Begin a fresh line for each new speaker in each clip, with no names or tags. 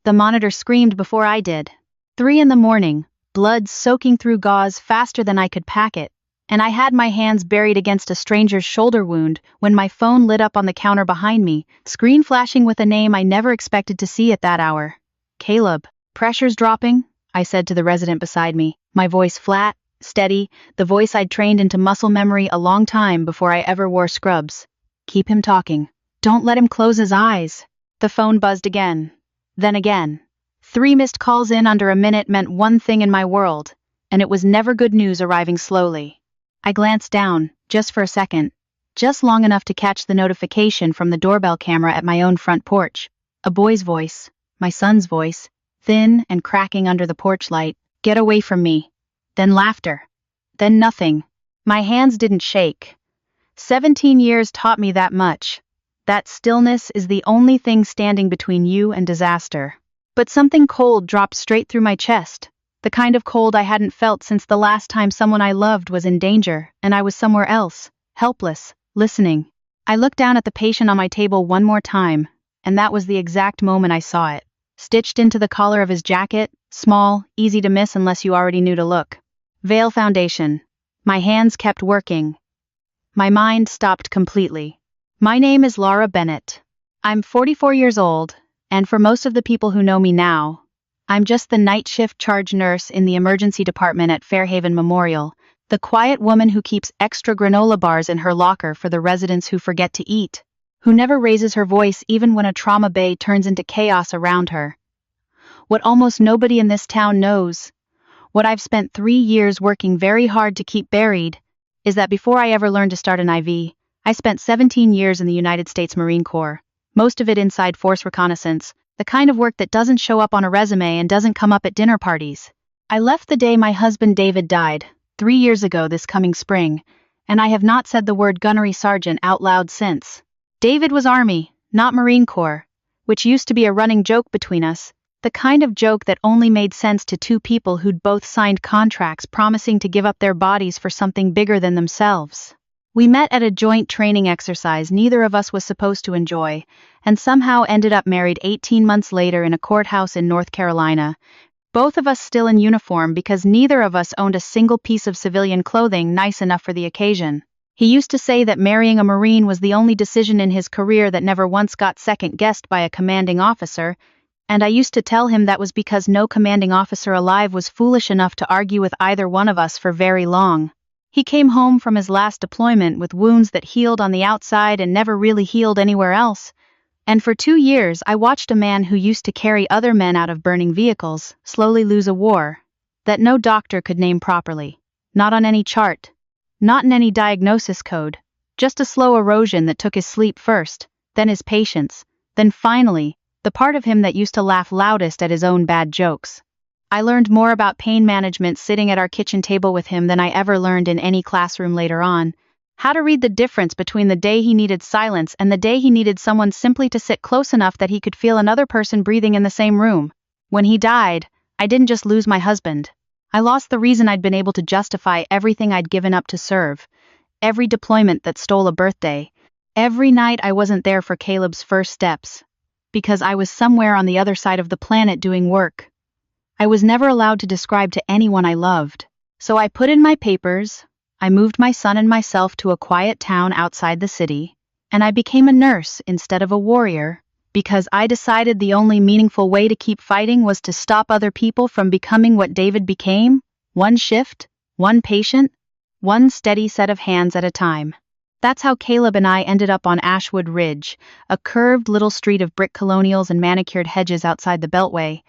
The monitor screamed before I did. 3 in the morning, blood soaking through gauze faster than I could pack it, and I had my hands buried against a stranger's shoulder wound when my phone lit up on the counter behind me, screen flashing with a name I never expected to see at that hour. Caleb. Pressure's dropping, I said to the resident beside me, my voice flat, steady, the voice I'd trained into muscle memory a long time before I ever wore scrubs. Keep him talking. Don't let him close his eyes. The phone buzzed again. Then again. 3 missed calls in under a minute meant one thing in my world, and it was never good news arriving slowly. I glanced down, just for a second, just long enough to catch the notification from the doorbell camera at my own front porch. A boy's voice, my son's voice, thin and cracking under the porch light. Get away from me. Then laughter. Then nothing. My hands didn't shake. 17 years taught me that much. That stillness is the only thing standing between you and disaster. But something cold dropped straight through my chest. The kind of cold I hadn't felt since the last time someone I loved was in danger, and I was somewhere else, helpless, listening. I looked down at the patient on my table one more time, and that was the exact moment I saw it. Stitched into the collar of his jacket, small, easy to miss unless you already knew to look. Veil Foundation. My hands kept working. My mind stopped completely. My name is Laura Bennett. I'm 44 years old, and for most of the people who know me now, I'm just the night shift charge nurse in the emergency department at Fairhaven Memorial, the quiet woman who keeps extra granola bars in her locker for the residents who forget to eat, who never raises her voice even when a trauma bay turns into chaos around her. What almost nobody in this town knows, what I've spent 3 years working very hard to keep buried, is that before I ever learned to start an IV, I spent 17 years in the United States Marine Corps, most of it inside Force Reconnaissance, the kind of work that doesn't show up on a resume and doesn't come up at dinner parties. I left the day my husband David died, 3 years ago this coming spring, and I have not said the word gunnery sergeant out loud since. David was Army, not Marine Corps, which used to be a running joke between us, the kind of joke that only made sense to 2 people who'd both signed contracts promising to give up their bodies for something bigger than themselves. We met at a joint training exercise neither of us was supposed to enjoy, and somehow ended up married 18 months later in a courthouse in North Carolina, both of us still in uniform because neither of us owned a single piece of civilian clothing nice enough for the occasion. He used to say that marrying a Marine was the only decision in his career that never once got second-guessed by a commanding officer, and I used to tell him that was because no commanding officer alive was foolish enough to argue with either one of us for very long. He came home from his last deployment with wounds that healed on the outside and never really healed anywhere else, and for 2 years I watched a man who used to carry other men out of burning vehicles slowly lose a war that no doctor could name properly, not on any chart. Not in any diagnosis code, just a slow erosion that took his sleep first, then his patience, then finally, the part of him that used to laugh loudest at his own bad jokes. I learned more about pain management sitting at our kitchen table with him than I ever learned in any classroom later on. How to read the difference between the day he needed silence and the day he needed someone simply to sit close enough that he could feel another person breathing in the same room. When he died, I didn't just lose my husband. I lost the reason I'd been able to justify everything I'd given up to serve, every deployment that stole a birthday, every night I wasn't there for Caleb's first steps, because I was somewhere on the other side of the planet doing work. I was never allowed to describe to anyone I loved. So I put in my papers, I moved my son and myself to a quiet town outside the city, and I became a nurse instead of a warrior, because I decided the only meaningful way to keep fighting was to stop other people from becoming what David became, one shift, one patient, one steady set of hands at a time. That's how Caleb and I ended up on Ashwood Ridge, a curved little street of brick colonials and manicured hedges outside the Beltway,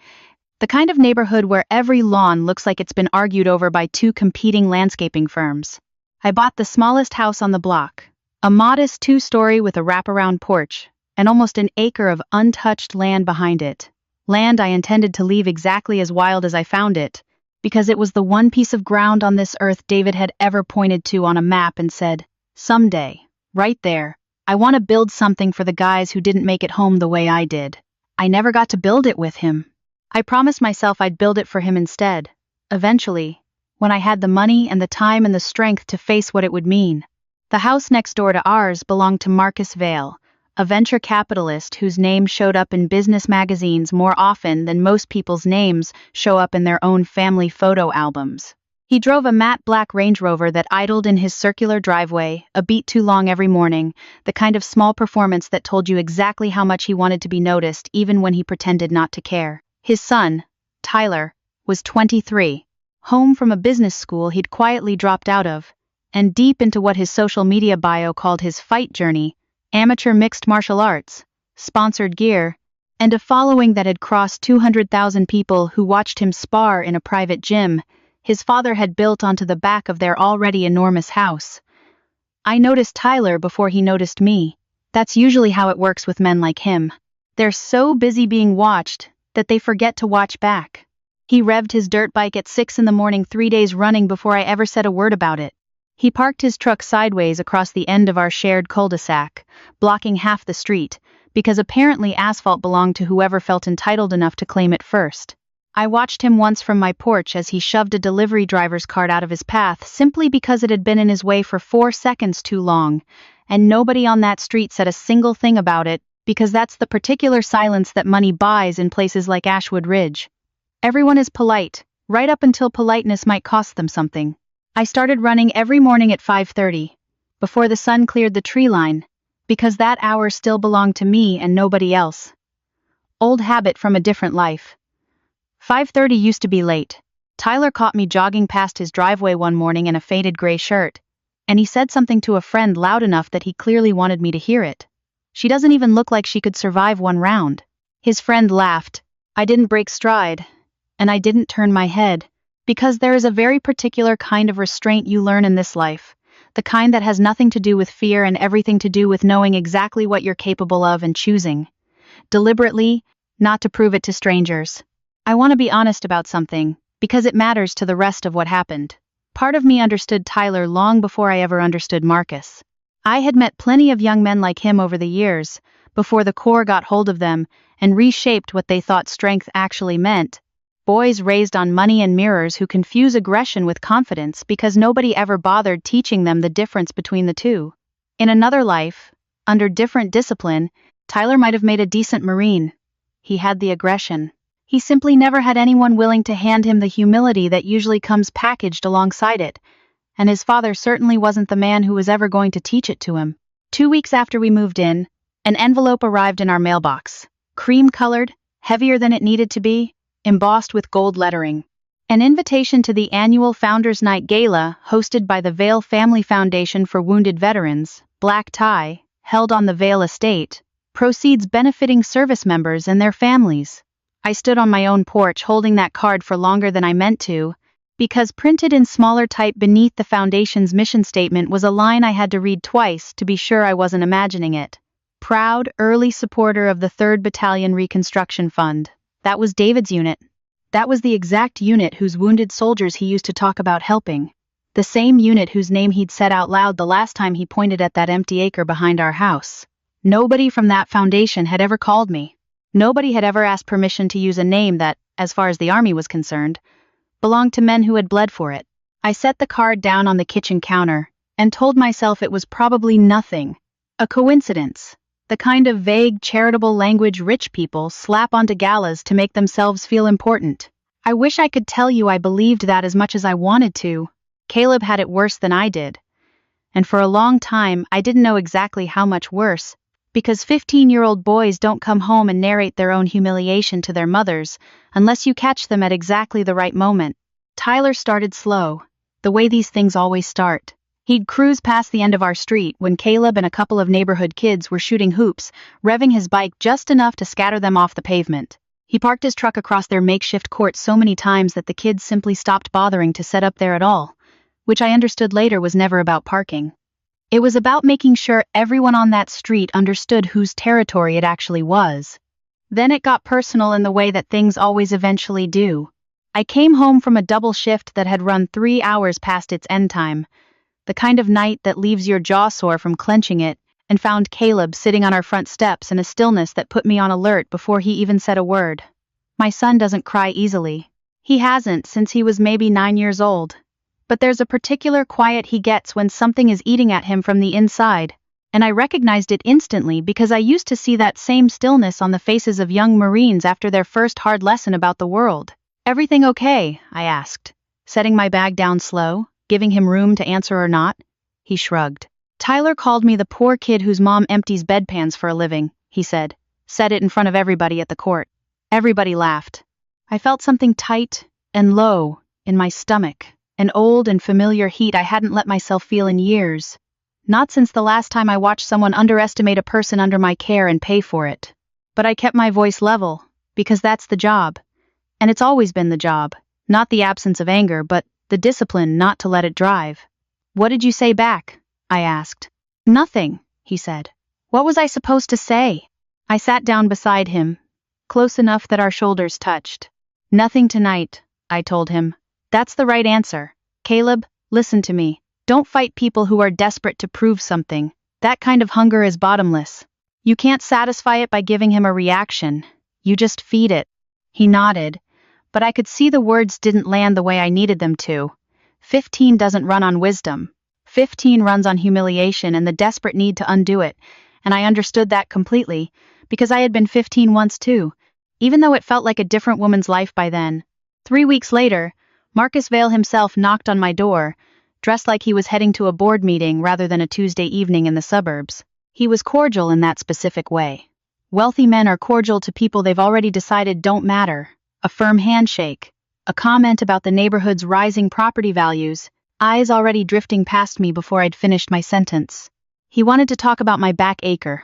the kind of neighborhood where every lawn looks like it's been argued over by 2 competing landscaping firms. I bought the smallest house on the block, a modest 2-story with a wraparound porch, and almost an acre of untouched land behind it. Land I intended to leave exactly as wild as I found it, because it was the one piece of ground on this earth David had ever pointed to on a map and said, someday, right there, I want to build something for the guys who didn't make it home the way I did. I never got to build it with him. I promised myself I'd build it for him instead, eventually, when I had the money and the time and the strength to face what it would mean. The house next door to ours belonged to Marcus Vale, a venture capitalist whose name showed up in business magazines more often than most people's names show up in their own family photo albums. He drove a matte black Range Rover that idled in his circular driveway, a beat too long every morning, the kind of small performance that told you exactly how much he wanted to be noticed even when he pretended not to care. His son, Tyler, was 23, home from a business school he'd quietly dropped out of, and deep into what his social media bio called his fight journey, amateur mixed martial arts, sponsored gear, and a following that had crossed 200,000 people who watched him spar in a private gym his father had built onto the back of their already enormous house. I noticed Tyler before he noticed me. That's usually how it works with men like him. They're so busy being watched that they forget to watch back. He revved his dirt bike at 6 in the morning 3 days running before I ever said a word about it. He parked his truck sideways across the end of our shared cul-de-sac, blocking half the street, because apparently asphalt belonged to whoever felt entitled enough to claim it first. I watched him once from my porch as he shoved a delivery driver's cart out of his path simply because it had been in his way for 4 seconds too long, and nobody on that street said a single thing about it, because that's the particular silence that money buys in places like Ashwood Ridge. Everyone is polite, right up until politeness might cost them something. I started running every morning at 5:30, before the sun cleared the tree line, because that hour still belonged to me and nobody else. Old habit from a different life. 5:30 used to be late. Tyler caught me jogging past his driveway one morning in a faded gray shirt, and he said something to a friend loud enough that he clearly wanted me to hear it. She doesn't even look like she could survive one round. His friend laughed. I didn't break stride, and I didn't turn my head, because there is a very particular kind of restraint you learn in this life, the kind that has nothing to do with fear and everything to do with knowing exactly what you're capable of and choosing, deliberately, not to prove it to strangers. I want to be honest about something, because it matters to the rest of what happened. Part of me understood Tyler long before I ever understood Marcus. I had met plenty of young men like him over the years, before the Corps got hold of them and reshaped what they thought strength actually meant. Boys raised on money and mirrors who confuse aggression with confidence because nobody ever bothered teaching them the difference between the two. In another life, under different discipline, Tyler might have made a decent Marine. He had the aggression. He simply never had anyone willing to hand him the humility that usually comes packaged alongside it, and his father certainly wasn't the man who was ever going to teach it to him. 2 weeks after we moved in, an envelope arrived in our mailbox, cream-colored, heavier than it needed to be, embossed with gold lettering. An invitation to the annual Founders Night Gala hosted by the Vale Family Foundation for Wounded Veterans, black tie, held on the Vale estate, proceeds benefiting service members and their families. I stood on my own porch holding that card for longer than I meant to, because printed in smaller type beneath the Foundation's mission statement was a line I had to read twice to be sure I wasn't imagining it. Proud, early supporter of the 3rd Battalion Reconstruction Fund. That was David's unit. That was the exact unit whose wounded soldiers he used to talk about helping. The same unit whose name he'd said out loud the last time he pointed at that empty acre behind our house. Nobody from that foundation had ever called me. Nobody had ever asked permission to use a name that, as far as the army was concerned, belonged to men who had bled for it. I set the card down on the kitchen counter and told myself it was probably nothing, a coincidence, the kind of vague charitable language rich people slap onto galas to make themselves feel important. I wish I could tell you I believed that as much as I wanted to. Caleb had it worse than I did. And for a long time, I didn't know exactly how much worse, because 15-year-old boys don't come home and narrate their own humiliation to their mothers unless you catch them at exactly the right moment. Tyler started slow, the way these things always start. He'd cruise past the end of our street when Caleb and a couple of neighborhood kids were shooting hoops, revving his bike just enough to scatter them off the pavement. He parked his truck across their makeshift court so many times that the kids simply stopped bothering to set up there at all, which I understood later was never about parking. It was about making sure everyone on that street understood whose territory it actually was. Then it got personal in the way that things always eventually do. I came home from a double shift that had run 3 hours past its end time, the kind of night that leaves your jaw sore from clenching it, and found Caleb sitting on our front steps in a stillness that put me on alert before he even said a word. My son doesn't cry easily. He hasn't since he was maybe 9 years old. But there's a particular quiet he gets when something is eating at him from the inside. And I recognized it instantly because I used to see that same stillness on the faces of young Marines after their first hard lesson about the world. "Everything okay?" I asked, setting my bag down slow, giving him room to answer or not. He shrugged. "Tyler called me the poor kid whose mom empties bedpans for a living," he said it in front of everybody at the court. Everybody laughed. I felt something tight and low in my stomach, an old and familiar heat I hadn't let myself feel in years. Not since the last time I watched someone underestimate a person under my care and pay for it. But I kept my voice level, because that's the job. And it's always been the job, not the absence of anger, but the discipline not to let it drive. "What did you say back?" I asked. "Nothing," he said. "What was I supposed to say?" I sat down beside him, close enough that our shoulders touched. "Nothing tonight," I told him. "That's the right answer. Caleb, listen to me. Don't fight people who are desperate to prove something. That kind of hunger is bottomless. You can't satisfy it by giving him a reaction. You just feed it." He nodded, but I could see the words didn't land the way I needed them to. 15 doesn't run on wisdom. 15 runs on humiliation and the desperate need to undo it, and I understood that completely, because I had been 15 once too, even though it felt like a different woman's life by then. 3 weeks later, Marcus Vale himself knocked on my door, dressed like he was heading to a board meeting rather than a Tuesday evening in the suburbs. He was cordial in that specific way. Wealthy men are cordial to people they've already decided don't matter. A firm handshake, a comment about the neighborhood's rising property values, eyes already drifting past me before I'd finished my sentence. He wanted to talk about my back acre.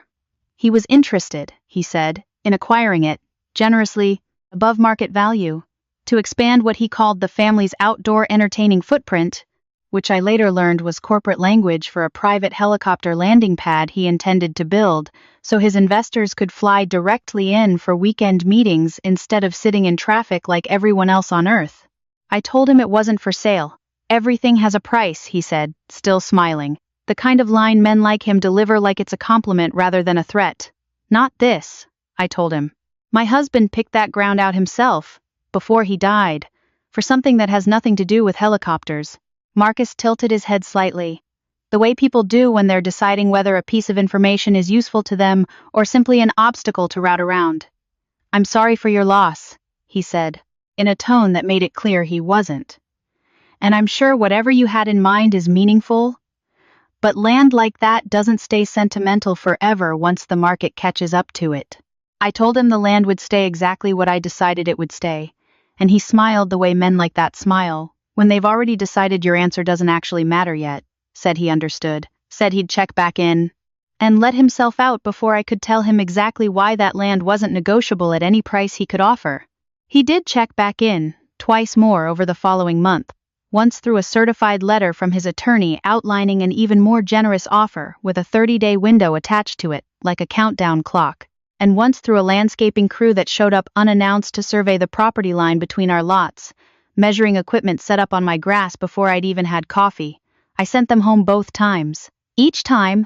He was interested, he said, in acquiring it, generously, above market value, to expand what he called the family's outdoor entertaining footprint, which I later learned was corporate language for a private helicopter landing pad he intended to build, so his investors could fly directly in for weekend meetings instead of sitting in traffic like everyone else on Earth. I told him it wasn't for sale. "Everything has a price," he said, still smiling. The kind of line men like him deliver like it's a compliment rather than a threat. "Not this," I told him. "My husband picked that ground out himself, before he died, for something that has nothing to do with helicopters." Marcus tilted his head slightly, the way people do when they're deciding whether a piece of information is useful to them or simply an obstacle to route around. "I'm sorry for your loss," he said, in a tone that made it clear he wasn't. "And I'm sure whatever you had in mind is meaningful, but land like that doesn't stay sentimental forever once the market catches up to it." I told him the land would stay exactly what I decided it would stay, and he smiled the way men like that smile, when they've already decided your answer doesn't actually matter yet. Said he understood, said he'd check back in, and let himself out before I could tell him exactly why that land wasn't negotiable at any price he could offer. He did check back in, twice more over the following month, once through a certified letter from his attorney outlining an even more generous offer with a 30-day window attached to it, like a countdown clock, and once through a landscaping crew that showed up unannounced to survey the property line between our lots, measuring equipment set up on my grass before I'd even had coffee. I sent them home both times. Each time,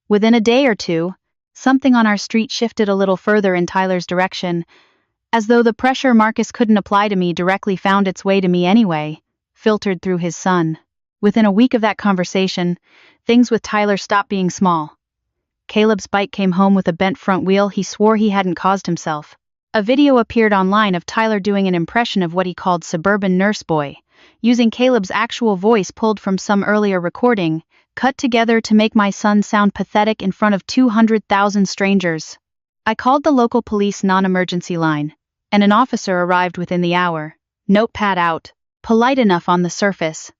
within a day or two, something on our street shifted a little further in Tyler's direction, as though the pressure Marcus couldn't apply to me directly found its way to me anyway, filtered through his son. Within a week of that conversation, things with Tyler stopped being small. Caleb's bike came home with a bent front wheel he swore he hadn't caused himself. A video appeared online of Tyler doing an impression of what he called suburban nurse boy, using Caleb's actual voice pulled from some earlier recording, cut together to make my son sound pathetic in front of 200,000 strangers. I called the local police non-emergency line, and an officer arrived within the hour, notepad out, polite enough on the surface.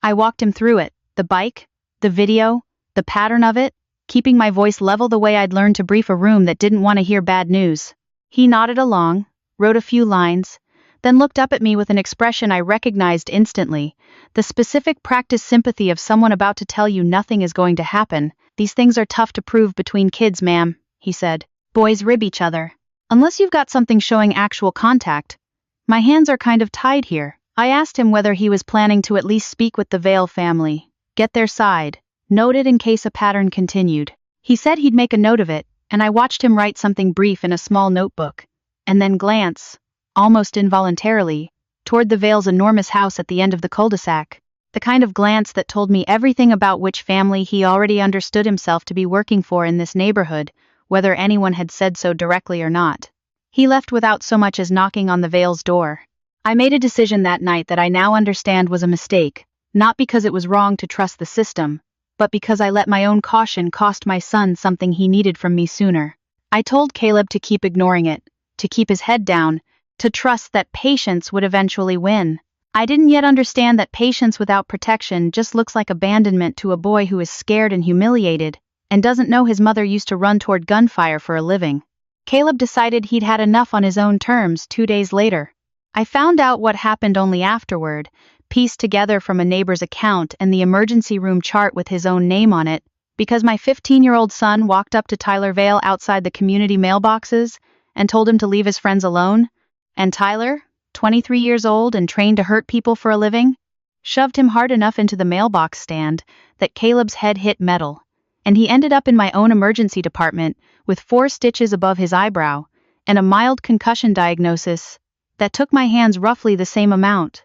I walked him through it, the bike, the video, the pattern of it, keeping my voice level the way I'd learned to brief a room that didn't want to hear bad news. He nodded along, wrote a few lines, then looked up at me with an expression I recognized instantly, the specific practice sympathy of someone about to tell you nothing is going to happen. "These things are tough to prove between kids, ma'am," he said. "Boys rib each other. Unless you've got something showing actual contact. My hands are kind of tied here." I asked him whether he was planning to at least speak with the Vale family, get their side, note it in case a pattern continued. He said he'd make a note of it, and I watched him write something brief in a small notebook, and then glance, almost involuntarily, toward the Vale's enormous house at the end of the cul-de-sac. The kind of glance that told me everything about which family he already understood himself to be working for in this neighborhood, whether anyone had said so directly or not. He left without so much as knocking on the Vale's door. I made a decision that night that I now understand was a mistake, not because it was wrong to trust the system, but because I let my own caution cost my son something he needed from me sooner. I told Caleb to keep ignoring it, to keep his head down, to trust that patience would eventually win. I didn't yet understand that patience without protection just looks like abandonment to a boy who is scared and humiliated, and doesn't know his mother used to run toward gunfire for a living. Caleb decided he'd had enough on his own terms 2 days later. I found out what happened only afterward, pieced together from a neighbor's account and the emergency room chart with his own name on it, because my 15-year-old son walked up to Tyler Vale outside the community mailboxes and told him to leave his friends alone, and Tyler, 23 years old and trained to hurt people for a living, shoved him hard enough into the mailbox stand that Caleb's head hit metal, and he ended up in my own emergency department with 4 stitches above his eyebrow and a mild concussion diagnosis that took my hands roughly the same amount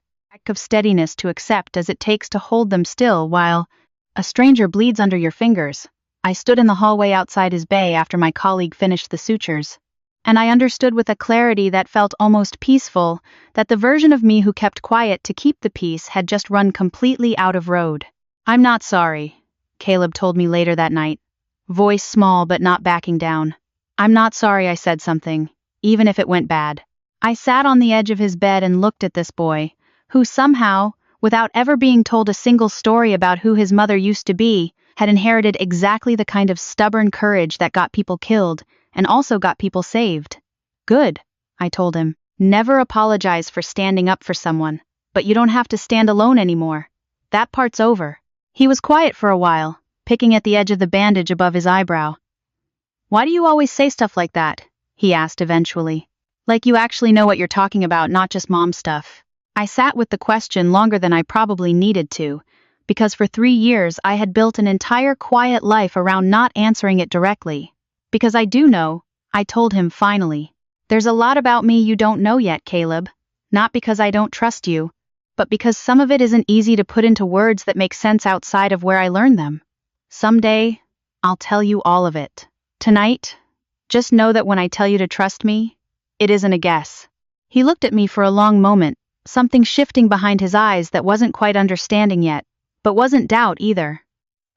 of steadiness to accept as it takes to hold them still while a stranger bleeds under your fingers. I stood in the hallway outside his bay after my colleague finished the sutures, and I understood with a clarity that felt almost peaceful that the version of me who kept quiet to keep the peace had just run completely out of road. "I'm not sorry," Caleb told me later that night, voice small but not backing down. "I'm not sorry I said something, even if it went bad." I sat on the edge of his bed and looked at this boy, who somehow, without ever being told a single story about who his mother used to be, had inherited exactly the kind of stubborn courage that got people killed and also got people saved. "Good," I told him. "Never apologize for standing up for someone, but you don't have to stand alone anymore. That part's over." He was quiet for a while, picking at the edge of the bandage above his eyebrow. "Why do you always say stuff like that?" he asked eventually. "Like you actually know what you're talking about, not just mom stuff." I sat with the question longer than I probably needed to, because for 3 years I had built an entire quiet life around not answering it directly. "Because I do know," I told him finally. "There's a lot about me you don't know yet, Caleb. Not because I don't trust you, but because some of it isn't easy to put into words that make sense outside of where I learned them. Someday, I'll tell you all of it. Tonight, just know that when I tell you to trust me, it isn't a guess." He looked at me for a long moment, something shifting behind his eyes that wasn't quite understanding yet, but wasn't doubt either.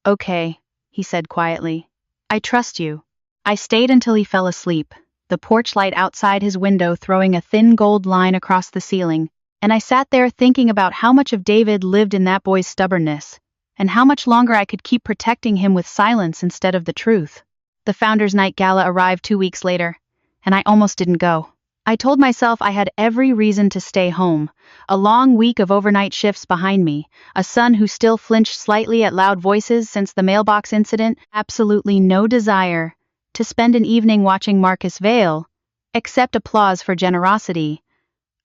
"Okay," he said quietly. "I trust you." I stayed until he fell asleep, the porch light outside his window throwing a thin gold line across the ceiling, and I sat there thinking about how much of David lived in that boy's stubbornness, and how much longer I could keep protecting him with silence instead of the truth. The Founders' Night Gala arrived 2 weeks later, and I almost didn't go. I told myself I had every reason to stay home, a long week of overnight shifts behind me, a son who still flinched slightly at loud voices since the mailbox incident, absolutely no desire to spend an evening watching Marcus Vale, except applause for generosity.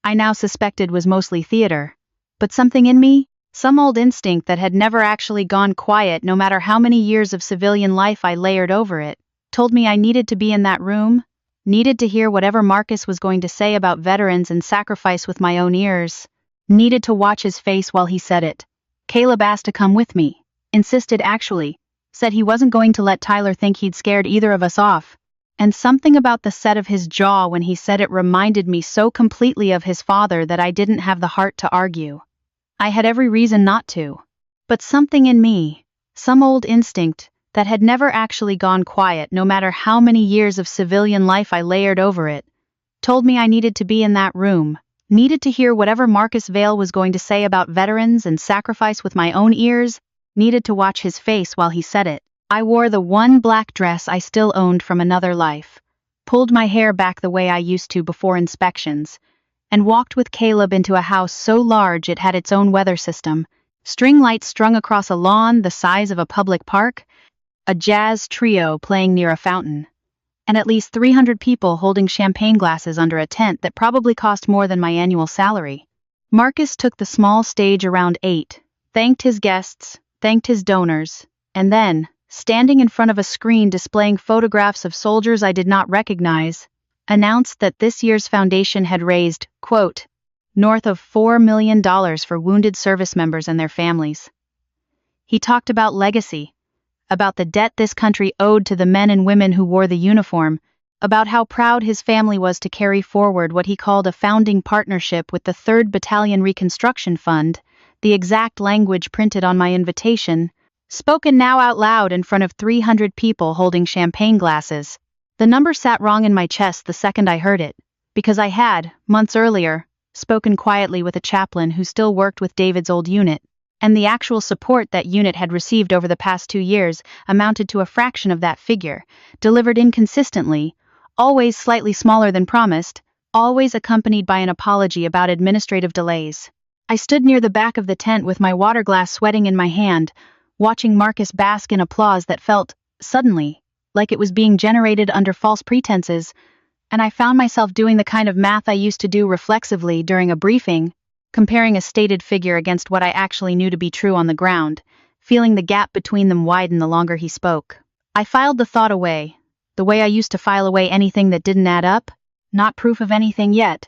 I now suspected was mostly theater, but something in me, some old instinct that had never actually gone quiet no matter how many years of civilian life I layered over it, told me I needed to be in that room, needed to hear whatever Marcus was going to say about veterans and sacrifice with my own ears, needed to watch his face while he said it. Caleb asked to come with me, insisted actually, said he wasn't going to let Tyler think he'd scared either of us off, and something about the set of his jaw when he said it reminded me so completely of his father that I didn't have the heart to argue. I had every reason not to. But something in me, some old instinct, that had never actually gone quiet no matter how many years of civilian life I layered over it, told me I needed to be in that room, needed to hear whatever Marcus Vale was going to say about veterans and sacrifice with my own ears, needed to watch his face while he said it. I wore the one black dress I still owned from another life, pulled my hair back the way I used to before inspections, and walked with Caleb into a house so large it had its own weather system, string lights strung across a lawn the size of a public park, a jazz trio playing near a fountain, and at least 300 people holding champagne glasses under a tent that probably cost more than my annual salary. Marcus took the small stage around 8, thanked his guests, thanked his donors, and then, standing in front of a screen displaying photographs of soldiers I did not recognize, announced that this year's foundation had raised, quote, north of $4 million for wounded service members and their families. He talked about legacy, about the debt this country owed to the men and women who wore the uniform, about how proud his family was to carry forward what he called a founding partnership with the 3rd Battalion Reconstruction Fund, the exact language printed on my invitation, spoken now out loud in front of 300 people holding champagne glasses. The number sat wrong in my chest the second I heard it, because I had, months earlier, spoken quietly with a chaplain who still worked with David's old unit, and the actual support that unit had received over the past 2 years amounted to a fraction of that figure, delivered inconsistently, always slightly smaller than promised, always accompanied by an apology about administrative delays. I stood near the back of the tent with my water glass sweating in my hand, watching Marcus bask in applause that felt, suddenly, like it was being generated under false pretenses, and I found myself doing the kind of math I used to do reflexively during a briefing, comparing a stated figure against what I actually knew to be true on the ground, feeling the gap between them widen the longer he spoke. I filed the thought away, the way I used to file away anything that didn't add up, not proof of anything yet,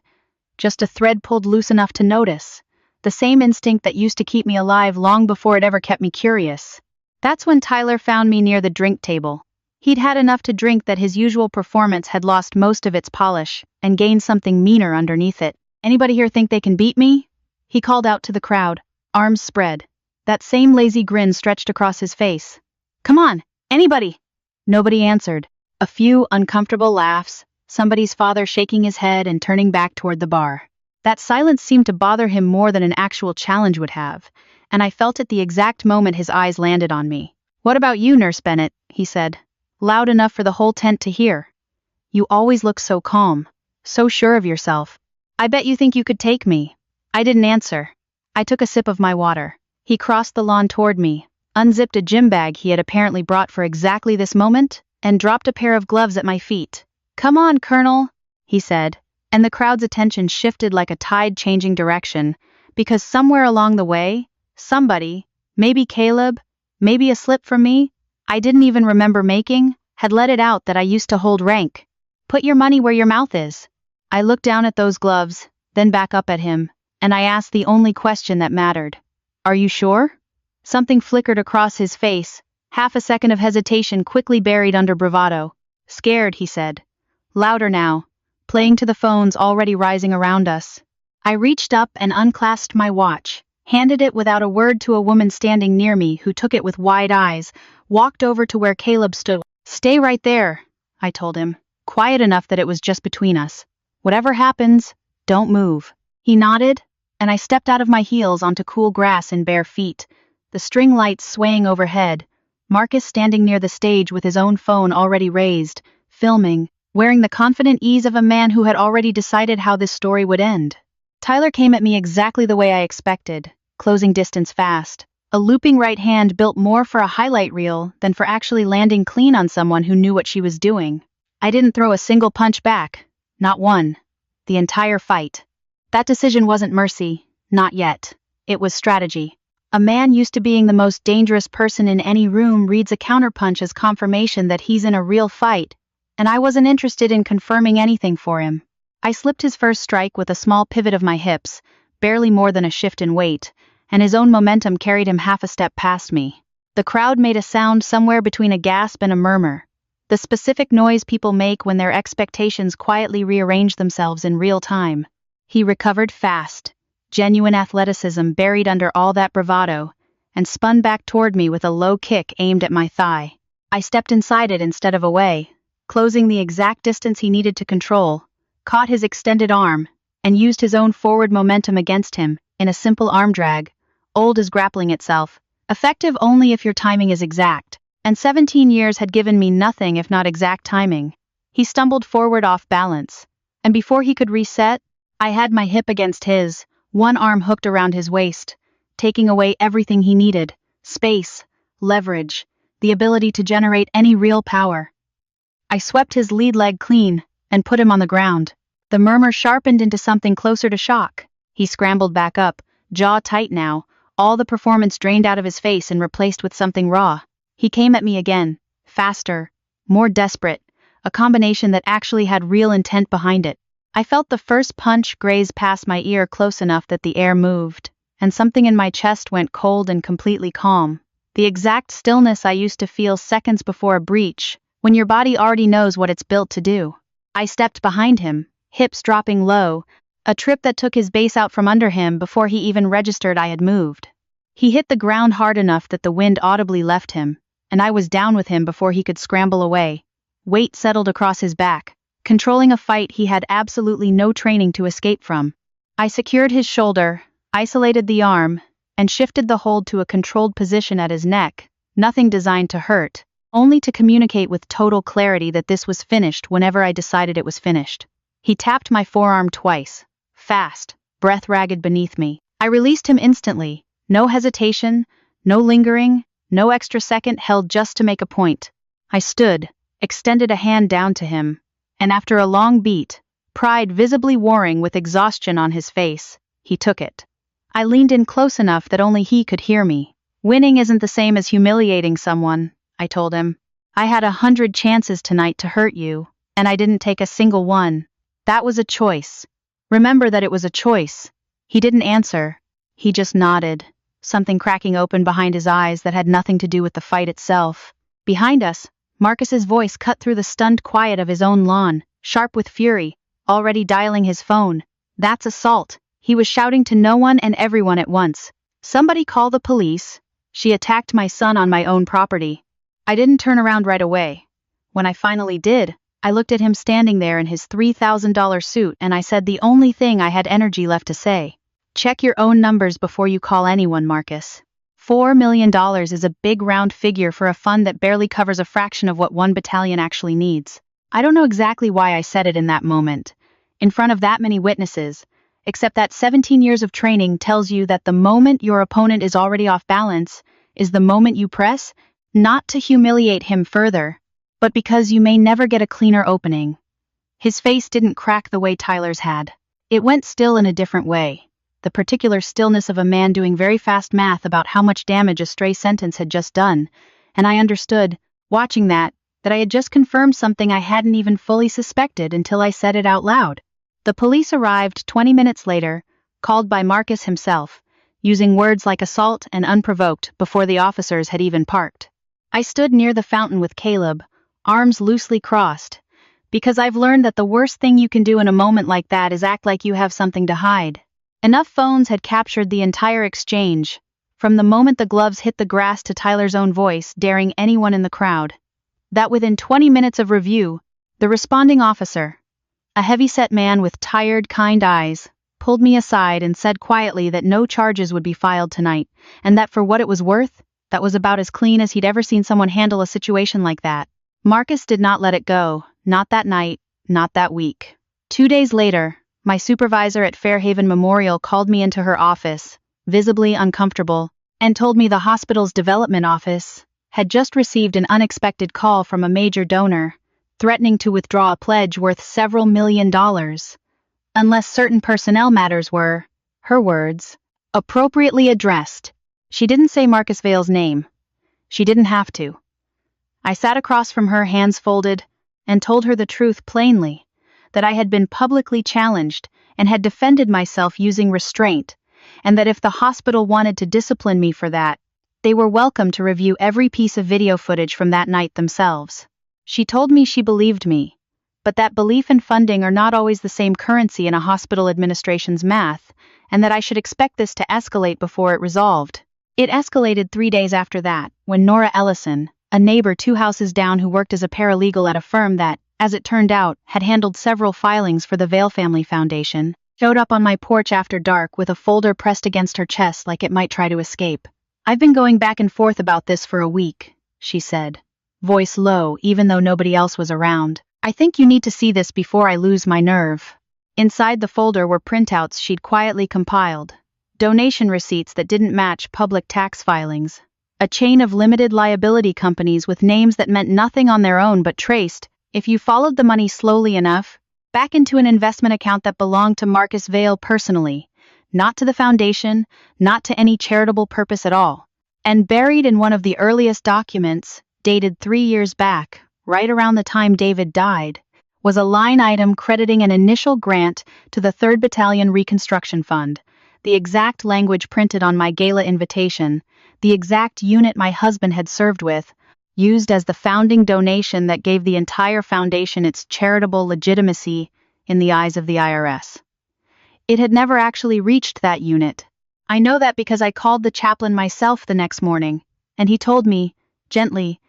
just a thread pulled loose enough to notice, the same instinct that used to keep me alive long before it ever kept me curious. That's when Tyler found me near the drink table. He'd had enough to drink that his usual performance had lost most of its polish, and gained something meaner underneath it. "Anybody here think they can beat me?" He called out to the crowd, arms spread. That same lazy grin stretched across his face. "Come on, anybody!" Nobody answered. A few uncomfortable laughs, somebody's father shaking his head and turning back toward the bar. That silence seemed to bother him more than an actual challenge would have, and I felt at the exact moment his eyes landed on me. "What about you, Nurse Bennett?" he said, loud enough for the whole tent to hear. "You always look so calm, so sure of yourself. I bet you think you could take me." I didn't answer. I took a sip of my water. He crossed the lawn toward me, unzipped a gym bag he had apparently brought for exactly this moment, and dropped a pair of gloves at my feet. "Come on, Colonel," he said, and the crowd's attention shifted like a tide changing direction, because somewhere along the way, somebody, maybe Caleb, maybe a slip from me, I didn't even remember making, had let it out that I used to hold rank. "Put your money where your mouth is." I looked down at those gloves, then back up at him, and I asked the only question that mattered. "Are you sure?" Something flickered across his face, half a second of hesitation quickly buried under bravado. "Scared," he said. Louder now, playing to the phones already rising around us. I reached up and unclasped my watch, handed it without a word to a woman standing near me who took it with wide eyes, walked over to where Caleb stood. "Stay right there," I told him, quiet enough that it was just between us. "Whatever happens, don't move." He nodded, and I stepped out of my heels onto cool grass in bare feet, the string lights swaying overhead, Marcus standing near the stage with his own phone already raised, filming, wearing the confident ease of a man who had already decided how this story would end. Tyler came at me exactly the way I expected, closing distance fast, a looping right hand built more for a highlight reel than for actually landing clean on someone who knew what she was doing. I didn't throw a single punch back, not one, the entire fight. That decision wasn't mercy, not yet. It was strategy. A man used to being the most dangerous person in any room reads a counterpunch as confirmation that he's in a real fight, and I wasn't interested in confirming anything for him. I slipped his first strike with a small pivot of my hips, barely more than a shift in weight, and his own momentum carried him half a step past me. The crowd made a sound somewhere between a gasp and a murmur, the specific noise people make when their expectations quietly rearrange themselves in real time. He recovered fast, genuine athleticism buried under all that bravado, and spun back toward me with a low kick aimed at my thigh. I stepped inside it instead of away, closing the exact distance he needed to control, caught his extended arm, and used his own forward momentum against him, in a simple arm drag, old as grappling itself, effective only if your timing is exact, and 17 years had given me nothing if not exact timing. He stumbled forward off balance, and before he could reset, I had my hip against his, one arm hooked around his waist, taking away everything he needed: space, leverage, the ability to generate any real power. I swept his lead leg clean, and put him on the ground. The murmur sharpened into something closer to shock. He scrambled back up, jaw tight now, all the performance drained out of his face and replaced with something raw. He came at me again, faster, more desperate, a combination that actually had real intent behind it. I felt the first punch graze past my ear close enough that the air moved, and something in my chest went cold and completely calm. The exact stillness I used to feel seconds before a breach, when your body already knows what it's built to do. I stepped behind him, hips dropping low, a trip that took his base out from under him before he even registered I had moved. He hit the ground hard enough that the wind audibly left him, and I was down with him before he could scramble away. Weight settled across his back, controlling a fight he had absolutely no training to escape from. I secured his shoulder, isolated the arm, and shifted the hold to a controlled position at his neck, nothing designed to hurt, only to communicate with total clarity that this was finished whenever I decided it was finished. He tapped my forearm twice, fast, breath ragged beneath me. I released him instantly, no hesitation, no lingering, no extra second held just to make a point. I stood, extended a hand down to him, and after a long beat, pride visibly warring with exhaustion on his face, he took it. I leaned in close enough that only he could hear me. Winning isn't the same as humiliating someone, I told him. I had 100 chances tonight to hurt you, and I didn't take a single one. That was a choice. Remember that it was a choice. He didn't answer. He just nodded, something cracking open behind his eyes that had nothing to do with the fight itself. Behind us, Marcus's voice cut through the stunned quiet of his own lawn, sharp with fury, already dialing his phone. That's assault. He was shouting to no one and everyone at once. Somebody call the police. She attacked my son on my own property. I didn't turn around right away. When I finally did, I looked at him standing there in his $3,000 suit and I said the only thing I had energy left to say. Check your own numbers before you call anyone, Marcus. $4 million is a big round figure for a fund that barely covers a fraction of what one battalion actually needs. I don't know exactly why I said it in that moment, in front of that many witnesses, except that 17 years of training tells you that the moment your opponent is already off balance is the moment you press, not to humiliate him further, but because you may never get a cleaner opening. His face didn't crack the way Tyler's had. It went still in a different way, the particular stillness of a man doing very fast math about how much damage a stray sentence had just done, and I understood, watching that I had just confirmed something I hadn't even fully suspected until I said it out loud. The police arrived 20 minutes later, called by Marcus himself, using words like assault and unprovoked before the officers had even parked. I stood near the fountain with Caleb, arms loosely crossed, because I've learned that the worst thing you can do in a moment like that is act like you have something to hide. Enough phones had captured the entire exchange, from the moment the gloves hit the grass to Tyler's own voice daring anyone in the crowd, that within 20 minutes of review, the responding officer, a heavy-set man with tired, kind eyes, pulled me aside and said quietly that no charges would be filed tonight, and that for what it was worth, that was about as clean as he'd ever seen someone handle a situation like that. Marcus did not let it go, not that night, not that week. 2 days later, my supervisor at Fairhaven Memorial called me into her office, visibly uncomfortable, and told me the hospital's development office had just received an unexpected call from a major donor, threatening to withdraw a pledge worth several $1 million, unless certain personnel matters were, her words, appropriately addressed. She didn't say Marcus Vale's name. She didn't have to. I sat across from her, hands folded, and told her the truth plainly, that I had been publicly challenged and had defended myself using restraint, and that if the hospital wanted to discipline me for that, they were welcome to review every piece of video footage from that night themselves. She told me she believed me, but that belief and funding are not always the same currency in a hospital administration's math, and that I should expect this to escalate before it resolved. It escalated 3 days after that, when Nora Ellison, a neighbor 2 houses down who worked as a paralegal at a firm that, as it turned out, had handled several filings for the Vale Family Foundation, showed up on my porch after dark with a folder pressed against her chest like it might try to escape. "I've been going back and forth about this for a week," she said, voice low even though nobody else was around. "I think you need to see this before I lose my nerve." Inside the folder were printouts she'd quietly compiled, donation receipts that didn't match public tax filings, a chain of limited liability companies with names that meant nothing on their own but traced, if you followed the money slowly enough, back into an investment account that belonged to Marcus Vale personally, not to the foundation, not to any charitable purpose at all. And buried in one of the earliest documents, dated 3 years back, right around the time David died, was a line item crediting an initial grant to the 3rd Battalion Reconstruction Fund, the exact language printed on my gala invitation, the exact unit my husband had served with, used as the founding donation that gave the entire foundation its charitable legitimacy in the eyes of the IRS. It had never actually reached that unit. I know that because I called the chaplain myself the next morning, and he told me, gently,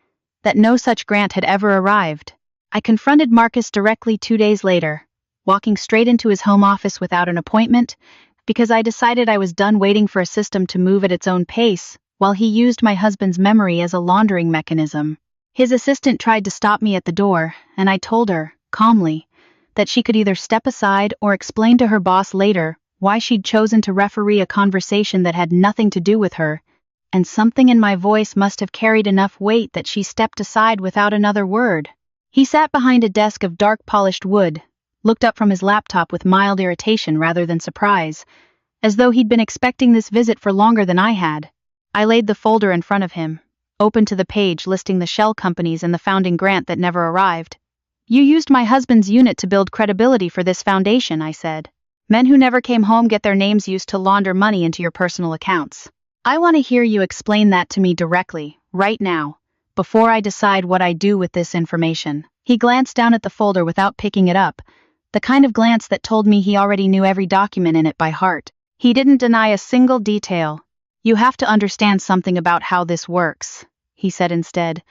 that no such grant had ever arrived. I confronted Marcus directly 2 days later, walking straight into his home office without an appointment, because I decided I was done waiting for a system to move at its own pace, while he used my husband's memory as a laundering mechanism. His assistant tried to stop me at the door, and I told her, calmly, that she could either step aside or explain to her boss later why she'd chosen to referee a conversation that had nothing to do with her, and something in my voice must have carried enough weight that she stepped aside without another word. He sat behind a desk of dark polished wood, looked up from his laptop with mild irritation rather than surprise, as though he'd been expecting this visit for longer than I had. I laid the folder in front of him, open to the page listing the shell companies and the founding grant that never arrived. You used my husband's unit to build credibility for this foundation, I said. Men who never came home get their names used to launder money into your personal accounts. I want to hear you explain that to me directly, right now, before I decide what I do with this information. He glanced down at the folder without picking it up, the kind of glance that told me he already knew every document in it by heart. He didn't deny a single detail. You have to understand something about how this works, he said instead,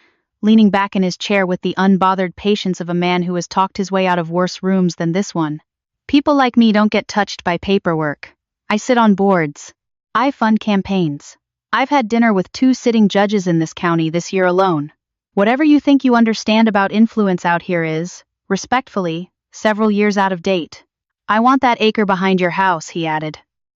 leaning back in his chair with the unbothered patience of a man who has talked his way out of worse rooms than this one. People like me don't get touched by paperwork. I sit on boards. I fund campaigns. I've had dinner with 2 sitting judges in this county this year alone. Whatever you think you understand about influence out here is, respectfully, several years out of date. I want that acre behind your house, he added,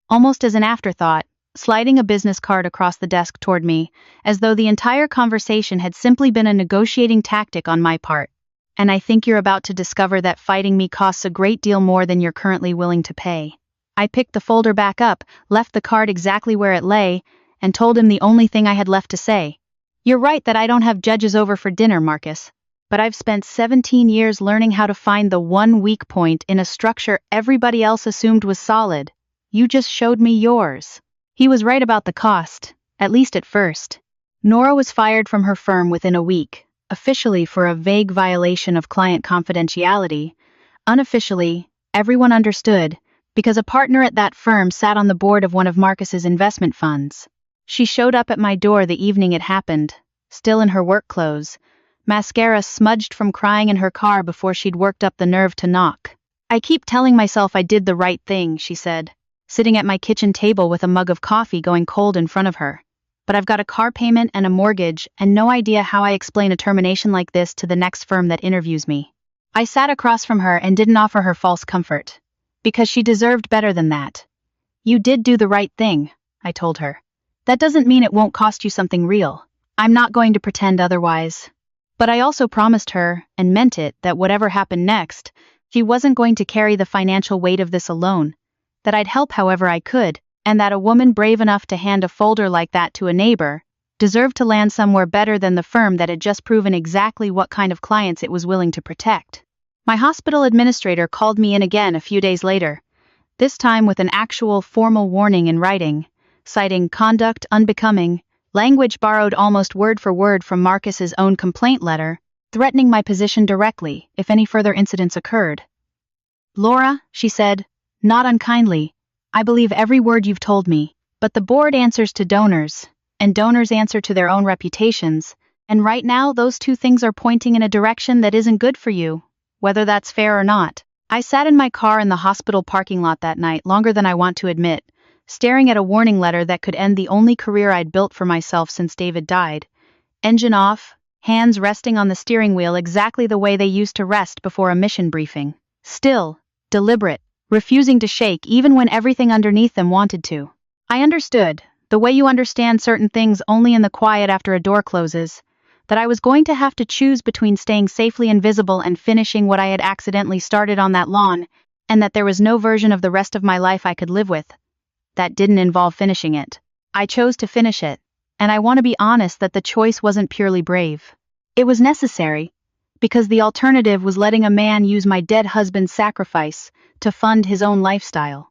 almost as an afterthought, sliding a business card across the desk toward me, as though the entire conversation had simply been a negotiating tactic on my part. And I think you're about to discover that fighting me costs a great deal more than you're currently willing to pay. I picked the folder back up, left the card exactly where it lay, and told him the only thing I had left to say. You're right that I don't have judges over for dinner, Marcus, but I've spent 17 years learning how to find the one weak point in a structure everybody else assumed was solid. You just showed me yours. He was right about the cost, at least at first. Nora was fired from her firm within a week, officially for a vague violation of client confidentiality. Unofficially, everyone understood, because a partner at that firm sat on the board of one of Marcus's investment funds. She showed up at my door the evening it happened, still in her work clothes, mascara smudged from crying in her car before she'd worked up the nerve to knock. I keep telling myself I did the right thing, she said, sitting at my kitchen table with a mug of coffee going cold in front of her. But I've got a car payment and a mortgage and no idea how I explain a termination like this to the next firm that interviews me. I sat across from her and didn't offer her false comfort, because she deserved better than that. You did do the right thing, I told her. That doesn't mean it won't cost you something real. I'm not going to pretend otherwise. But I also promised her, and meant it, that whatever happened next, she wasn't going to carry the financial weight of this alone, that I'd help however I could, and that a woman brave enough to hand a folder like that to a neighbor deserved to land somewhere better than the firm that had just proven exactly what kind of clients it was willing to protect. My hospital administrator called me in again a few days later, this time with an actual formal warning in writing, citing conduct unbecoming, language borrowed almost word for word from Marcus's own complaint letter, threatening my position directly if any further incidents occurred. Laura, she said, not unkindly, I believe every word you've told me, but the board answers to donors, and donors answer to their own reputations, and right now those 2 things are pointing in a direction that isn't good for you, whether that's fair or not. I sat in my car in the hospital parking lot that night longer than I want to admit, staring at a warning letter that could end the only career I'd built for myself since David died. Engine off, hands resting on the steering wheel exactly the way they used to rest before a mission briefing. Still, deliberate, refusing to shake even when everything underneath them wanted to. I understood, the way you understand certain things only in the quiet after a door closes, that I was going to have to choose between staying safely invisible and finishing what I had accidentally started on that lawn, and that there was no version of the rest of my life I could live with that didn't involve finishing it. I chose to finish it, and I want to be honest that the choice wasn't purely brave. It was necessary, because the alternative was letting a man use my dead husband's sacrifice to fund his own lifestyle.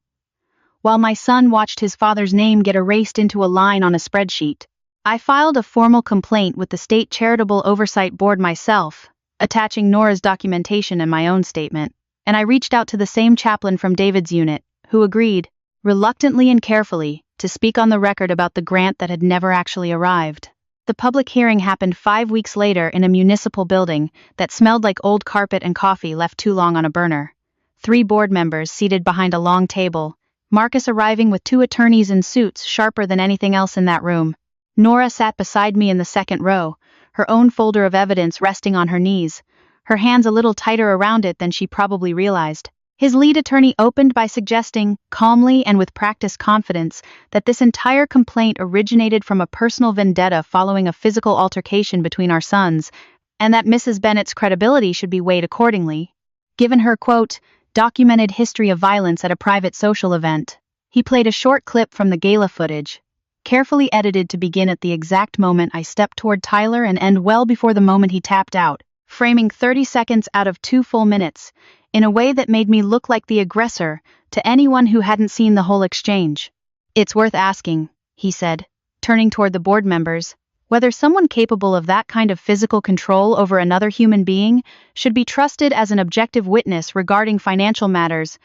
While my son watched his father's name get erased into a line on a spreadsheet, I filed a formal complaint with the State Charitable Oversight Board myself, attaching Nora's documentation and my own statement, and I reached out to the same chaplain from David's unit, who agreed, reluctantly and carefully, to speak on the record about the grant that had never actually arrived. The public hearing happened 5 weeks later in a municipal building that smelled like old carpet and coffee left too long on a burner. 3 board members seated behind a long table, Marcus arriving with 2 attorneys in suits sharper than anything else in that room. Nora sat beside me in the second row, her own folder of evidence resting on her knees, her hands a little tighter around it than she probably realized. His lead attorney opened by suggesting, calmly and with practiced confidence, that this entire complaint originated from a personal vendetta following a physical altercation between our sons, and that Mrs. Bennett's credibility should be weighed accordingly. Given her, quote, documented history of violence at a private social event, he played a short clip from the Gala footage, carefully edited to begin at the exact moment I stepped toward Tyler and end well before the moment he tapped out, framing 30 seconds out of 2 full minutes, in a way that made me look like the aggressor to anyone who hadn't seen the whole exchange. It's worth asking, he said, turning toward the board members, whether someone capable of that kind of physical control over another human being should be trusted as an objective witness regarding financial matters.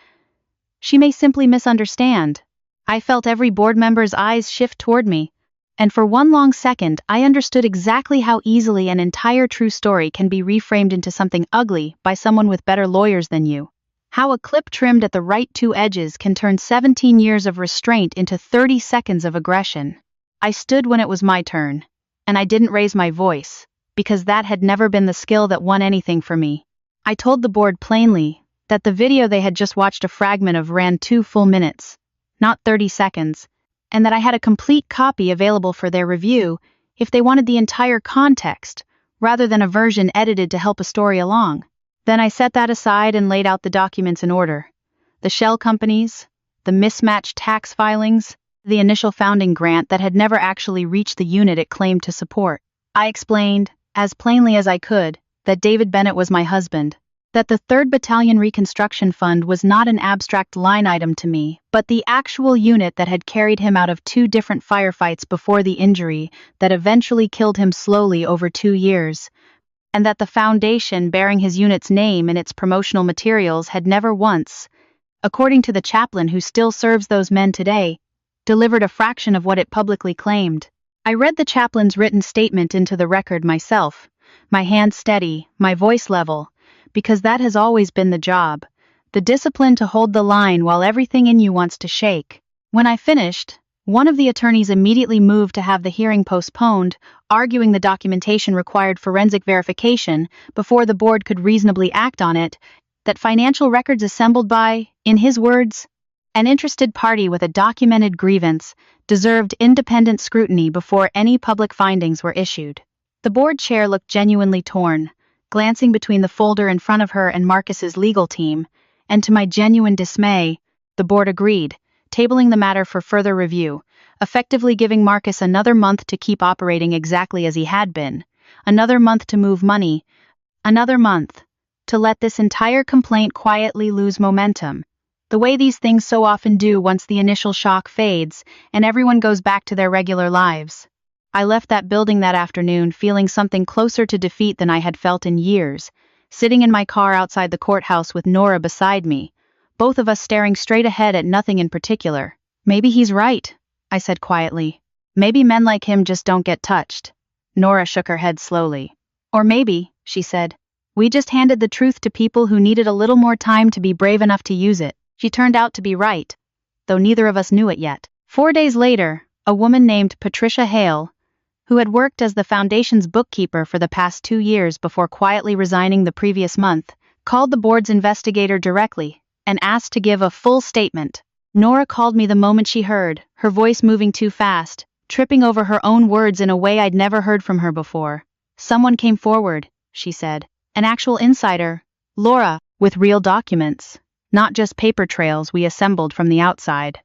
She may simply misunderstand. I felt every board member's eyes shift toward me, and for one long second I understood exactly how easily an entire true story can be reframed into something ugly by someone with better lawyers than you. How a clip trimmed at the right 2 edges can turn 17 years of restraint into 30 seconds of aggression. I stood when it was my turn, and I didn't raise my voice, because that had never been the skill that won anything for me. I told the board plainly that the video they had just watched a fragment of ran 2 full minutes, not 30 seconds, and that I had a complete copy available for their review if they wanted the entire context, rather than a version edited to help a story along. Then I set that aside and laid out the documents in order. The shell companies, the mismatched tax filings, the initial founding grant that had never actually reached the unit it claimed to support. I explained, as plainly as I could, that David Bennett was my husband, that the 3rd Battalion Reconstruction Fund was not an abstract line item to me, but the actual unit that had carried him out of 2 different firefights before the injury that eventually killed him slowly over 2 years, and that the foundation bearing his unit's name in its promotional materials had never once, according to the chaplain who still serves those men today, delivered a fraction of what it publicly claimed. I read the chaplain's written statement into the record myself, my hand steady, my voice level, because that has always been the job, the discipline to hold the line while everything in you wants to shake. When I finished, one of the attorneys immediately moved to have the hearing postponed, arguing the documentation required forensic verification before the board could reasonably act on it, that financial records assembled by, in his words, an interested party with a documented grievance deserved independent scrutiny before any public findings were issued. The board chair looked genuinely torn, glancing between the folder in front of her and Marcus's legal team, and to my genuine dismay, the board agreed, tabling the matter for further review, effectively giving Marcus another month to keep operating exactly as he had been, another month to move money, another month to let this entire complaint quietly lose momentum, the way these things so often do once the initial shock fades and everyone goes back to their regular lives. I left that building that afternoon feeling something closer to defeat than I had felt in years, sitting in my car outside the courthouse with Nora beside me, both of us staring straight ahead at nothing in particular. Maybe he's right, I said quietly. Maybe men like him just don't get touched. Nora shook her head slowly. Or maybe, she said, we just handed the truth to people who needed a little more time to be brave enough to use it. She turned out to be right, though neither of us knew it yet. 4 days later, a woman named Patricia Hale, who had worked as the foundation's bookkeeper for the past 2 years before quietly resigning the previous month, called the board's investigator directly and asked to give a full statement. Nora called me the moment she heard, her voice moving too fast, tripping over her own words in a way I'd never heard from her before. Someone came forward, she said, an actual insider, Laura, with real documents, not just paper trails we assembled from the outside.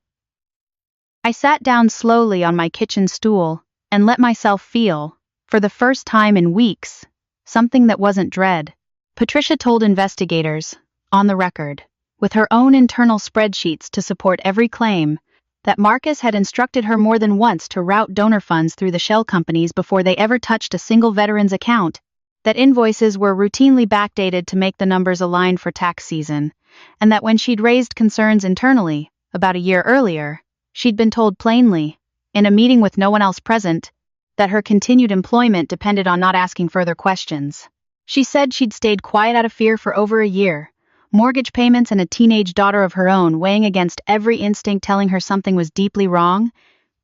I sat down slowly on my kitchen stool and let myself feel, for the first time in weeks, something that wasn't dread, Patricia told investigators, on the record, with her own internal spreadsheets to support every claim, that Marcus had instructed her more than once to route donor funds through the shell companies before they ever touched a single veteran's account, that invoices were routinely backdated to make the numbers align for tax season, and that when she'd raised concerns internally, about a year earlier, she'd been told plainly, in a meeting with no one else present, that her continued employment depended on not asking further questions. She said she'd stayed quiet out of fear for over a year, mortgage payments and a teenage daughter of her own weighing against every instinct telling her something was deeply wrong,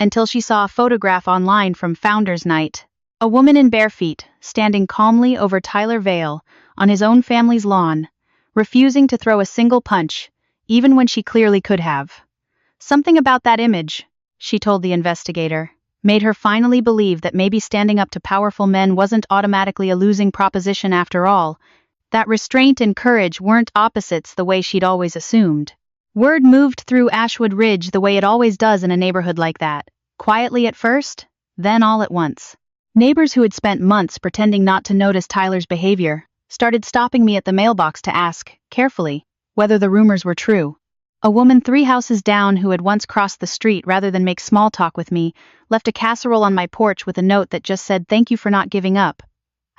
until she saw a photograph online from Founders Night. A woman in bare feet, standing calmly over Tyler Vale, on his own family's lawn, refusing to throw a single punch, even when she clearly could have. Something about that image, she told the investigator, made her finally believe that maybe standing up to powerful men wasn't automatically a losing proposition after all, that restraint and courage weren't opposites the way she'd always assumed. Word moved through Ashwood Ridge the way it always does in a neighborhood like that, quietly at first, then all at once. Neighbors who had spent months pretending not to notice Tyler's behavior started stopping me at the mailbox to ask, carefully, whether the rumors were true. A woman 3 houses down who had once crossed the street rather than make small talk with me left a casserole on my porch with a note that just said thank you for not giving up.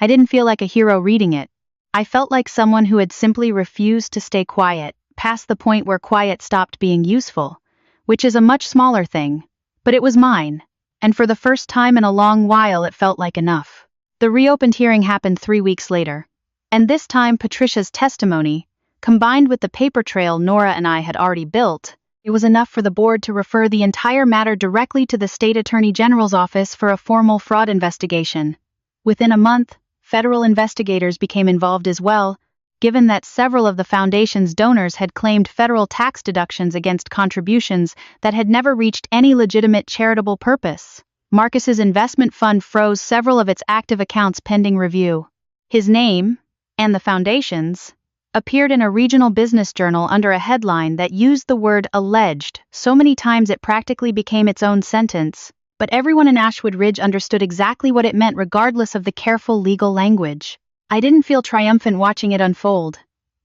I didn't feel like a hero reading it. I felt like someone who had simply refused to stay quiet, past the point where quiet stopped being useful, which is a much smaller thing, but it was mine, and for the first time in a long while it felt like enough. The reopened hearing happened 3 weeks later, and this time Patricia's testimony, combined with the paper trail Nora and I had already built, it was enough for the board to refer the entire matter directly to the State Attorney General's office for a formal fraud investigation. Within a month, federal investigators became involved as well, given that several of the foundation's donors had claimed federal tax deductions against contributions that had never reached any legitimate charitable purpose. Marcus's investment fund froze several of its active accounts pending review. His name, and the foundation's, appeared in a regional business journal under a headline that used the word alleged so many times it practically became its own sentence, but everyone in Ashwood Ridge understood exactly what it meant regardless of the careful legal language. I didn't feel triumphant watching it unfold,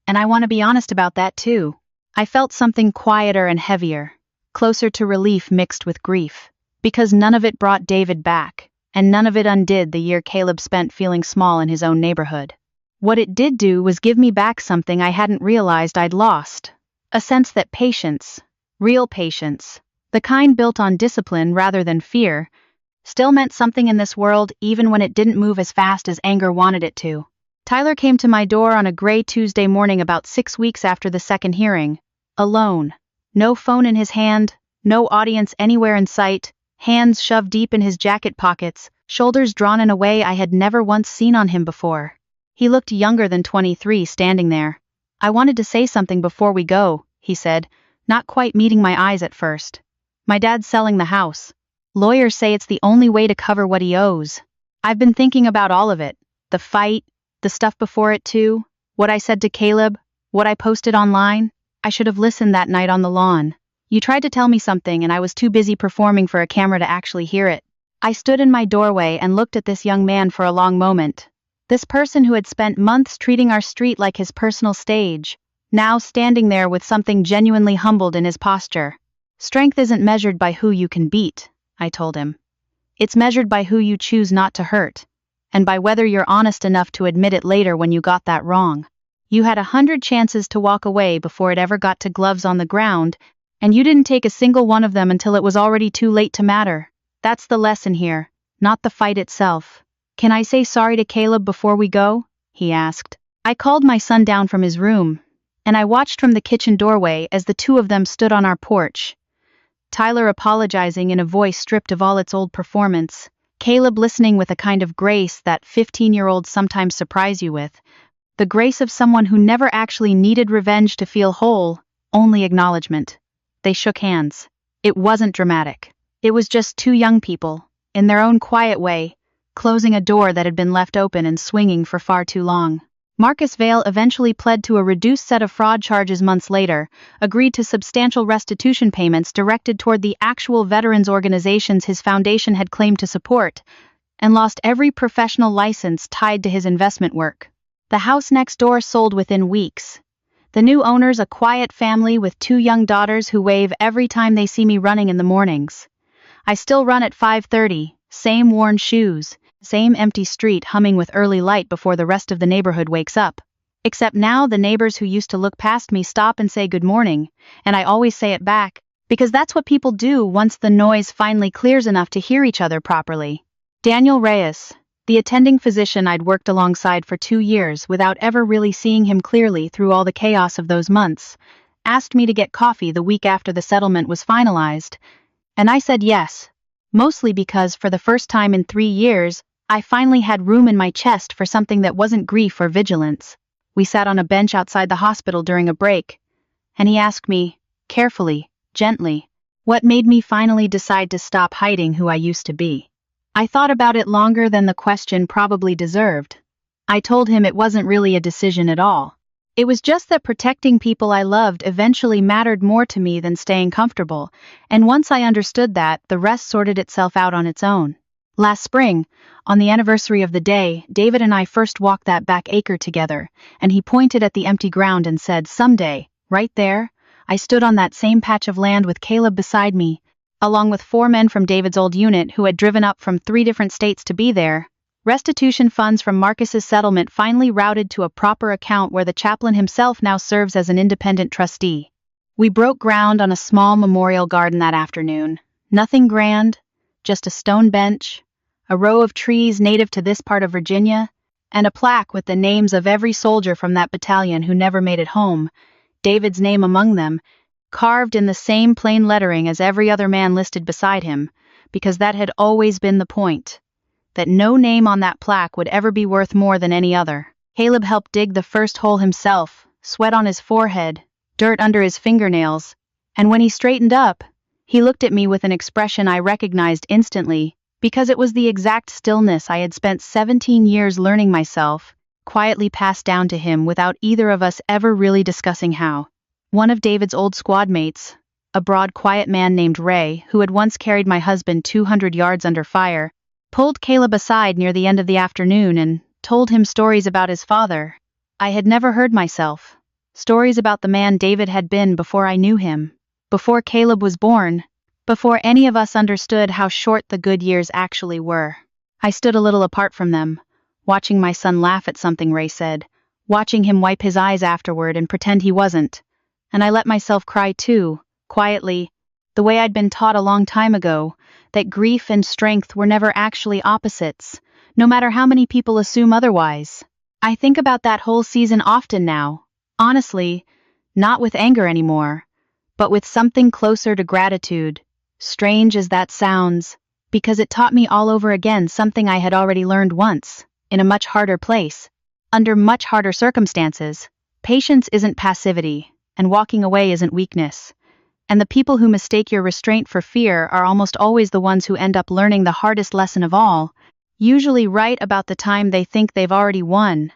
and I want to be honest about that too. I felt something quieter and heavier, closer to relief mixed with grief, because none of it brought David back, and none of it undid the year Caleb spent feeling small in his own neighborhood. What it did do was give me back something I hadn't realized I'd lost. A sense that patience, real patience, the kind built on discipline rather than fear, still meant something in this world even when it didn't move as fast as anger wanted it to. Tyler came to my door on a gray Tuesday morning about 6 weeks after the second hearing, alone. No phone in his hand, no audience anywhere in sight, hands shoved deep in his jacket pockets, shoulders drawn in a way I had never once seen on him before. He looked younger than 23 standing there. I wanted to say something before we go, he said, not quite meeting my eyes at first. My dad's selling the house. Lawyers say it's the only way to cover what he owes. I've been thinking about all of it. The fight, the stuff before it too, what I said to Caleb, what I posted online. I should have listened that night on the lawn. You tried to tell me something and I was too busy performing for a camera to actually hear it. I stood in my doorway and looked at this young man for a long moment. This person who had spent months treating our street like his personal stage, now standing there with something genuinely humbled in his posture. Strength isn't measured by who you can beat, I told him. It's measured by who you choose not to hurt, and by whether you're honest enough to admit it later when you got that wrong. You had 100 chances to walk away before it ever got to gloves on the ground, and you didn't take a single one of them until it was already too late to matter. That's the lesson here, not the fight itself. Can I say sorry to Caleb before we go? He asked. I called my son down from his room, and I watched from the kitchen doorway as the two of them stood on our porch. Tyler apologizing in a voice stripped of all its old performance, Caleb listening with a kind of grace that 15-year-olds sometimes surprise you with, the grace of someone who never actually needed revenge to feel whole, only acknowledgement. They shook hands. It wasn't dramatic. It was just two young people, in their own quiet way, closing a door that had been left open and swinging for far too long. Marcus Vale eventually pled to a reduced set of fraud charges months later, agreed to substantial restitution payments directed toward the actual veterans organizations his foundation had claimed to support, and lost every professional license tied to his investment work. The house next door sold within weeks. The new owners, a quiet family with 2 young daughters who wave every time they see me running in the mornings. I still run at 5:30, same worn shoes, same empty street humming with early light before the rest of the neighborhood wakes up. Except now the neighbors who used to look past me stop and say good morning, and I always say it back, because that's what people do once the noise finally clears enough to hear each other properly. Daniel Reyes, the attending physician I'd worked alongside for 2 years without ever really seeing him clearly through all the chaos of those months, asked me to get coffee the week after the settlement was finalized, and I said yes, mostly because for the first time in 3 years, I finally had room in my chest for something that wasn't grief or vigilance. We sat on a bench outside the hospital during a break, and he asked me, carefully, gently, what made me finally decide to stop hiding who I used to be. I thought about it longer than the question probably deserved. I told him it wasn't really a decision at all. It was just that protecting people I loved eventually mattered more to me than staying comfortable, and once I understood that, the rest sorted itself out on its own. Last spring, on the anniversary of the day, David and I first walked that back acre together, and he pointed at the empty ground and said, someday, right there, I stood on that same patch of land with Caleb beside me, along with 4 men from David's old unit who had driven up from 3 different states to be there. Restitution funds from Marcus's settlement finally routed to a proper account where the chaplain himself now serves as an independent trustee. We broke ground on a small memorial garden that afternoon. Nothing grand, just a stone bench, a row of trees native to this part of Virginia, and a plaque with the names of every soldier from that battalion who never made it home, David's name among them, carved in the same plain lettering as every other man listed beside him, because that had always been the point, that no name on that plaque would ever be worth more than any other. Caleb helped dig the first hole himself, sweat on his forehead, dirt under his fingernails, and when he straightened up, he looked at me with an expression I recognized instantly, because it was the exact stillness I had spent 17 years learning myself, quietly passed down to him without either of us ever really discussing how. One of David's old squad mates, a broad, quiet man named Ray, who had once carried my husband 200 yards under fire, pulled Caleb aside near the end of the afternoon and told him stories about his father I had never heard myself, stories about the man David had been before I knew him, before Caleb was born, before any of us understood how short the good years actually were. I stood a little apart from them, watching my son laugh at something Ray said, watching him wipe his eyes afterward and pretend he wasn't, and I let myself cry too, quietly, the way I'd been taught a long time ago, that grief and strength were never actually opposites, no matter how many people assume otherwise. I think about that whole season often now, honestly, not with anger anymore, but with something closer to gratitude, strange as that sounds, because it taught me all over again something I had already learned once, in a much harder place, under much harder circumstances. Patience isn't passivity, and walking away isn't weakness. And the people who mistake your restraint for fear are almost always the ones who end up learning the hardest lesson of all, usually right about the time they think they've already won.